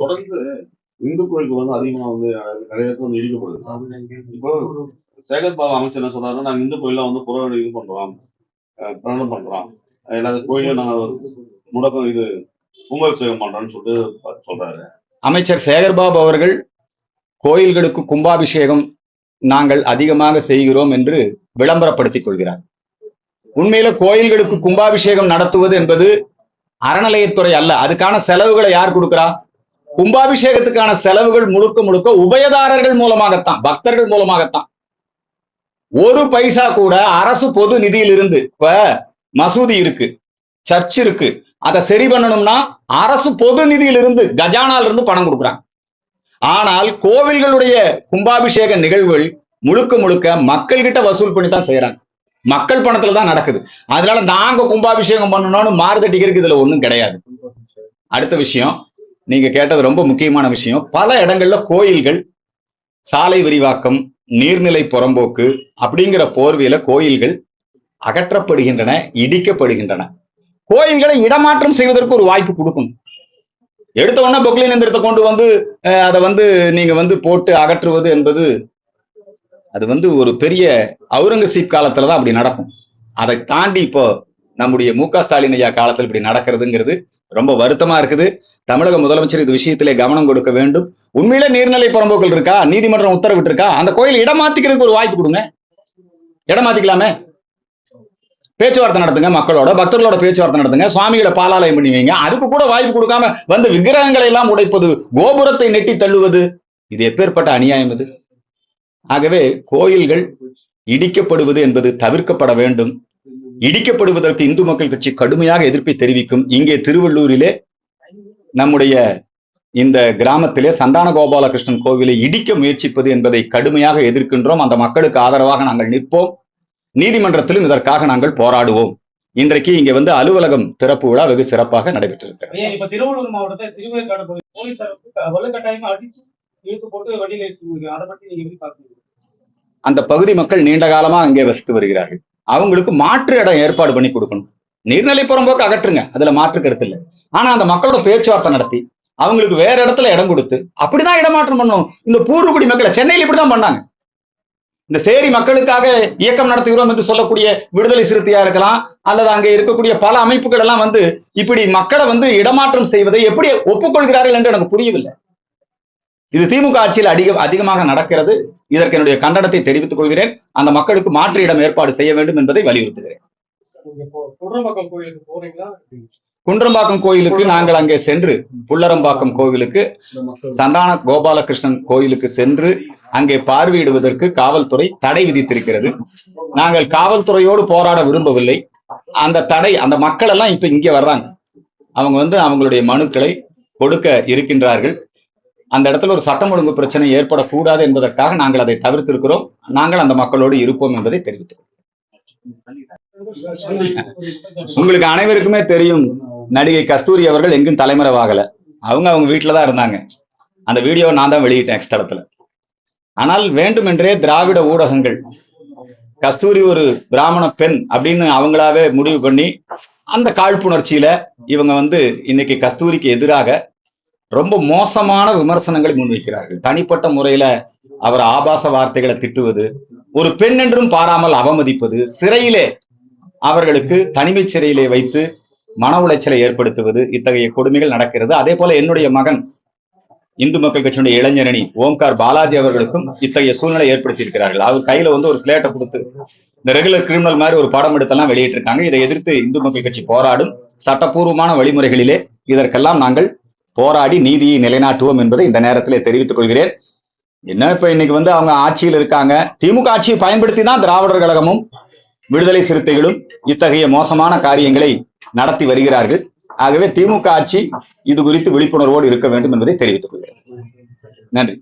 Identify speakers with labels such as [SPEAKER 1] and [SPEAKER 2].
[SPEAKER 1] தொடர்ந்து இந்து கோயிலுக்கு வந்து அதிகமா வந்து நிறைய இடத்துல வந்து இடிக்கப்படுது. இப்போ சேகர் பாபு அமைச்சர் என்ன சொல்றாருன்னா, நாங்க இந்து கோயில வந்து புற இது பண்றோம், பிரணம் பண்றோம், எல்லாரும் கோயிலும் நாங்க முடக்கம் இது கும்பாபிஷேகம் பண்றோம்னு சொல்லிட்டு சொல்றாரு.
[SPEAKER 2] அமைச்சர் சேகர்பாபு அவர்கள் கோயில்களுக்கு கும்பாபிஷேகம் நாங்கள் அதிகமாக செய்கிறோம் என்று விளம்பரப்படுத்திக் கொள்கிறார். உண்மையில கோயில்களுக்கு கும்பாபிஷேகம் நடத்துவது என்பது அறநிலையத்துறை அல்ல. அதுக்கான செலவுகளை யார் கொடுக்கிறா? கும்பாபிஷேகத்துக்கான செலவுகள் முழுக்க முழுக்க உபயதாரர்கள் மூலமாகத்தான், பக்தர்கள் மூலமாகத்தான். ஒரு பைசா கூட அரசு பொது நிதியில் இருந்து, இப்ப மசூதி இருக்கு, சர்ச் இருக்கு, அதை சரி பண்ணணும்னா அரசு பொது நிதியில் இருந்து, கஜானால இருந்து பணம் கொடுக்குறாங்க. ஆனால் கோவில்களுடைய கும்பாபிஷேக நிகழ்வுகள் முழுக்க முழுக்க மக்கள் கிட்ட வசூல் பண்ணி தான் செய்யறாங்க. மக்கள் பணத்துல தான் நடக்குது. அதனால நாங்க கும்பாபிஷேகம் பண்ணணும்னு மாறுதட்டிக்கிறதுக்கு இதுல ஒண்ணும் கிடையாது. அடுத்த விஷயம், நீங்க கேட்டது ரொம்ப முக்கியமான விஷயம். பல இடங்கள்ல கோயில்கள் சாலை விரிவாக்கம், நீர்நிலை புறம்போக்கு அப்படிங்கிற போர்வையில கோயில்கள் அகற்றப்படுகின்றன, இடிக்கப்படுகின்றன. கோயில்களை இடமாற்றம் செய்வதற்கு ஒரு வாய்ப்பு கொடுக்கணும். எடுத்த உடனே பொக்லின் எந்திரத்தை கொண்டு வந்து அதை வந்து நீங்க வந்து போட்டு அகற்றுவது என்பது அது வந்து ஒரு பெரிய அவுரங்கசீப் காலத்துலதான் அப்படி நடக்கும். அதை தாண்டி இப்போ நம்முடைய மு.க. ஸ்டாலின் ஐயா காலத்தில் இப்படி நடக்கிறதுங்கிறது ரொம்ப வருத்தமா இருக்குது. தமிழக முதலமைச்சர் இது விஷயத்திலே கவனம் கொடுக்க வேண்டும். உண்மையில நீர்நிலை புறம்போக்கள் இருக்கா, நீதிமன்றம் உத்தரவிட்டு இருக்கா, அந்த கோயில் இடமாத்திக்கிறதுக்கு ஒரு வாய்ப்பு கொடுங்க. இடமாத்திக்கலாமே, பேச்சுவார்த்தை நடத்துங்க, மக்களோட பக்தர்களோட பேச்சுவார்த்தை நடத்துங்க, சுவாமிகளை பாலாலயம் பண்ணி வைங்க. அதுக்கு கூட வாய்ப்பு கொடுக்காம வந்து விக்கிரகங்களை எல்லாம் உடைப்பது, கோபுரத்தை நெட்டி தள்ளுவது, இது எப்பேற்பட்ட அநியாயம் இது. ஆகவே கோயில்கள் இடிக்கப்படுவது என்பது தவிர்க்கப்பட வேண்டும். இடிக்கப்படுவதற்கு இந்து மக்கள் கட்சி கடுமையாக எதிர்ப்பை தெரிவிக்கும். இங்கே திருவள்ளூரிலே நம்முடைய இந்த கிராமத்திலே சந்தான கோபாலகிருஷ்ணன் கோவிலை இடிக்க முயற்சிப்பது என்பதை கடுமையாக எதிர்க்கின்றோம். அந்த மக்களுக்கு ஆதரவாக நாங்கள் நிற்போம். நீதிமன்றத்திலும் இதற்காக நாங்கள் போராடுவோம். இன்றைக்கு இங்க வந்து அலுவலகம் திறப்பு விழா வெகு சிறப்பாக நடைபெற்றிருக்கிறது.
[SPEAKER 3] இப்ப திருவள்ளூர் மாவட்டத்தில் திருவேற்காடு போலீசார் வலுக்கட்டாயமா அடிச்சு இழுத்து போட்டு வழியில அதை பத்தி நீங்க எப்படி பாக்குறீங்க?
[SPEAKER 2] அந்த பகுதி மக்கள் நீண்ட காலமா அங்கே வசித்து வருகிறார்கள். அவங்களுக்கு மாற்று இடம் ஏற்பாடு பண்ணி கொடுக்கணும். நீர்நிலை புறம்போக்கு அகற்றுங்க, அதுல மாற்று கருத்து இல்லை. ஆனா அந்த மக்களோட பேச்சுவார்த்தை நடத்தி அவங்களுக்கு வேற இடத்துல இடம் கொடுத்து அப்படிதான் இடமாற்றம் பண்ணணும். இந்த பூர்வகுடி மக்களை சென்னையில் இப்படிதான் பண்ணாங்க. இந்த சேரி மக்களுக்காக இயக்கம் நடத்துகிறோம் என்று சொல்லக்கூடிய விடுதலை சிறுத்தையா இருக்கலாம், அல்லது அங்கே இருக்கக்கூடிய பல அமைப்புகள் எல்லாம் வந்து இப்படி மக்களை வந்து இடமாற்றம் செய்வதை எப்படி ஒப்புக்கொள்கிறார்கள் என்று எனக்கு புரியவில்லை. இது திமுக ஆட்சியில் அதிகமாக நடக்கிறது. இதற்கு என்னுடைய கண்டனத்தை தெரிவித்துக் கொள்கிறேன். அந்த மக்களுக்கு மாற்று இடம் ஏற்பாடு செய்ய வேண்டும் என்பதை வலியுறுத்துகிறேன். குன்றம்பாக்கம் கோயிலுக்கு நாங்கள் அங்கே சென்று, புல்லரம்பாக்கம் கோவிலுக்கு, சந்தான கோபாலகிருஷ்ணன் கோயிலுக்கு சென்று அங்கே பார்வையிடுவதற்கு காவல்துறை தடை விதித்திருக்கிறது. நாங்கள் காவல்துறையோடு போராட விரும்பவில்லை. அந்த தடை, அந்த மக்கள் எல்லாம் இப்ப இங்கே வர்றாங்க. அவங்க வந்து அவங்களுடைய மனுக்களை கொடுக்க இருக்கின்றார்கள். அந்த இடத்துல ஒரு சட்டம் ஒழுங்கு பிரச்சனை ஏற்படக்கூடாது என்பதற்காக நாங்கள் அதை தவிர்த்திருக்கிறோம். நாங்கள் அந்த மக்களோடு இருப்போம் என்பதை தெரிவித்தோம். உங்களுக்கு அனைவருக்குமே தெரியும், நடிகை கஸ்தூரி அவர்கள் எங்கும் தலைமறைவாகல. அவங்க வீட்டுலதான் இருந்தாங்க. அந்த வீடியோவை நான் தான் வெளியிட்டேன் எக்ஸ்தலத்துல. ஆனால் வேண்டுமென்றே திராவிட ஊடகங்கள் கஸ்தூரி ஒரு பிராமண பெண் அப்படின்னு அவங்களாவே முடிவு பண்ணி அந்த காழ்ப்புணர்ச்சியில இவங்க வந்து இன்னைக்கு கஸ்தூரிக்கு எதிராக ரொம்ப மோசமான விமர்சனங்களை முன்வைக்கிறார்கள். தனிப்பட்ட முறையில அவர் ஆபாச வார்த்தைகளை திட்டுவது, ஒரு பெண் என்றும் பாராமல் அவமதிப்பது, சிறையிலே அவர்களுக்கு தனிமை சிறையிலே வைத்து மன உளைச்சலை ஏற்படுத்துவது, இத்தகைய கொடுமைகள் நடக்கிறது. அதே போல என்னுடைய மகன் இந்து மக்கள் கட்சியினுடைய இளைஞரணி ஓம்கார் பாலாஜி அவர்களுக்கும் இத்தகைய சூழ்நிலை ஏற்படுத்தி இருக்கிறார்கள். அவர் கையில வந்து ஒரு ஸ்லேட்டை கொடுத்து இந்த ரெகுலர் கிரிமினல் மாதிரி ஒரு படம் எடுத்தெல்லாம் வெளியிட்டிருக்காங்க. இதை எதிர்த்து இந்து மக்கள் கட்சி போராடும். சட்டப்பூர்வமான வழிமுறைகளிலே இதற்கெல்லாம் நாங்கள் போராடி நீதியை நிலைநாட்டுவோம் என்பதை இந்த நேரத்திலே தெரிவித்துக் கொள்கிறேன். என்ன இப்ப இன்னைக்கு வந்து அவங்க ஆட்சியில் இருக்காங்க. திமுக ஆட்சியை பயன்படுத்தி தான் திராவிடர் கழகமும் விடுதலை சிறுத்தைகளும் இத்தகைய மோசமான காரியங்களை நடத்தி வருகிறார்கள். ஆகவே திமுக ஆட்சி இது குறித்து விழிப்புணர்வோடு இருக்க வேண்டும் என்பதை தெரிவித்துக் கொள்கிறேன். நன்றி.